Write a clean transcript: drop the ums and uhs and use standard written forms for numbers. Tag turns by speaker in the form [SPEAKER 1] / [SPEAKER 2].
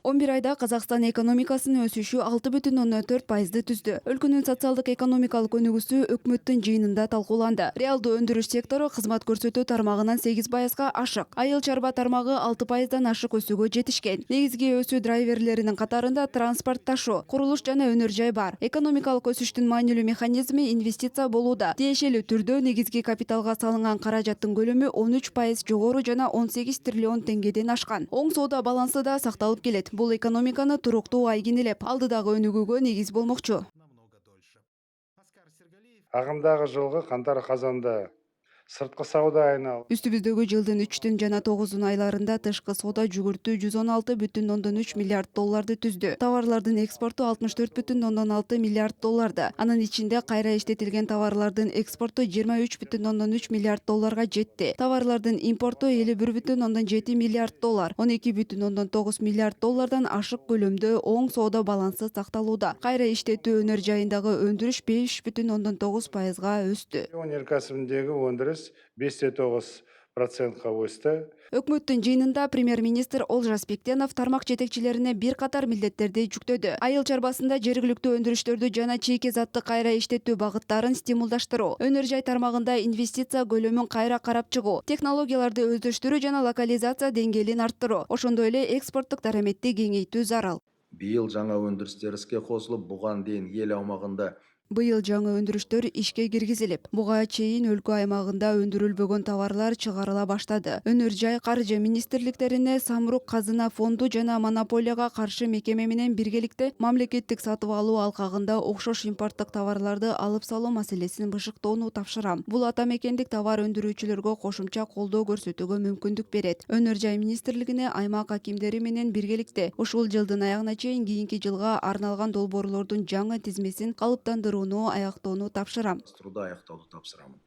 [SPEAKER 1] 11 айда Казакстан экономикасынын өсүшү 6,4%ды түздү. Өлкөнүн социалдык экономикалык өнүгүүсү өкмөттүн жыйынында талкууланды. Реалдуу өндүрүш сектору кызмат көрсөтүү тармагынан 8%га ашык, айыл чарба тармагы 6%дан ашык өсүүгө жетишкен. Негизги өсүү драйверлеринин катарында транспорт, ташуу, курулуш жана өнөр жай бар. Экономикалык өсүштүн маанилүү механизми инвестиция болууда. Тиешелүү түрдө негизги капиталга салынган каражаттын көлөмү 13% жогору жана 18 триллион теңгеден ашкан. Оң соода балансы да сакталып келет. Бул экономиканы туруктуу айгинелеп, алдыдагы өнүгүүгө негиз болмокчу.
[SPEAKER 2] Агымдагы жылгы кантар-казанда сырткы сауда айына
[SPEAKER 1] Үстүбүздөгү жылдын 3 жана 9 айларында тышкы соода жүгүртүү 116,3 миллиард долларды түздү. Товарлардын экспорту 64,6 миллиард долларды. Анын ичинде кайра иштетилген товарлардын экспорту 23,3 миллиард долларга жетти. Товарлардын импорту 51,7 миллиард доллар, 12,9 миллиард доллардан ашык көлөмдө оң соода балансы сакталууда. Кайра иштетүү өнөр жайындагы өндүрүш 5,9%га өстү.
[SPEAKER 2] өнеркәсібіндегі өндіріс 5,9%га өсті.
[SPEAKER 1] Өкмөттүн жыйынында премьер-министр Олжас Бектенов тармак жетекчилерине бир катар милдеттерди жүктөдү. Айыл чарбасында жергиликтүү өндүрүштөрдү жана чийки затты кайра иштетүү багыттарын стимулдаштыруу, өнөр жай тармагында инвестиция көлөмүн кайра карап чыгуу, технологияларды өздөштүрүү жана локализация деңгээлин арттыруу, ошондой эле экспорттук дараметти кеңейтүү зарыл.
[SPEAKER 3] Быйыл жаңа өндүрүштөр иске косулуп, буга дейин эл аумагында
[SPEAKER 1] Быйыл жаңы өндүрүштөр ишке киргизилип, буга чейин өлкө аймагында өндүрүлбөгөн товарлар чыгарыла баштады. Өнөр жай каржы министрликтерине Самрук казына фонду жана монополияга каршы мекеме менен биргеликте мамлекеттик сатып алуу алкагында окшош импорттук товарларды алып салуу маселесин бышыктоону тапшырам. Бул ата мекендик товар өндүрүүчүлөргө кошумча колдоо көрсөтүүгө мүмкүндүк берет. Өнөр жай министрлигине аймак акимдери менен биргеликте ушул жылдын аягына чейин кийинки жылга арналган долбоорлордун жаңы тизмесин калыптандырууну аяктоону тапшырам.
[SPEAKER 3] аяктоодо тапшырамын.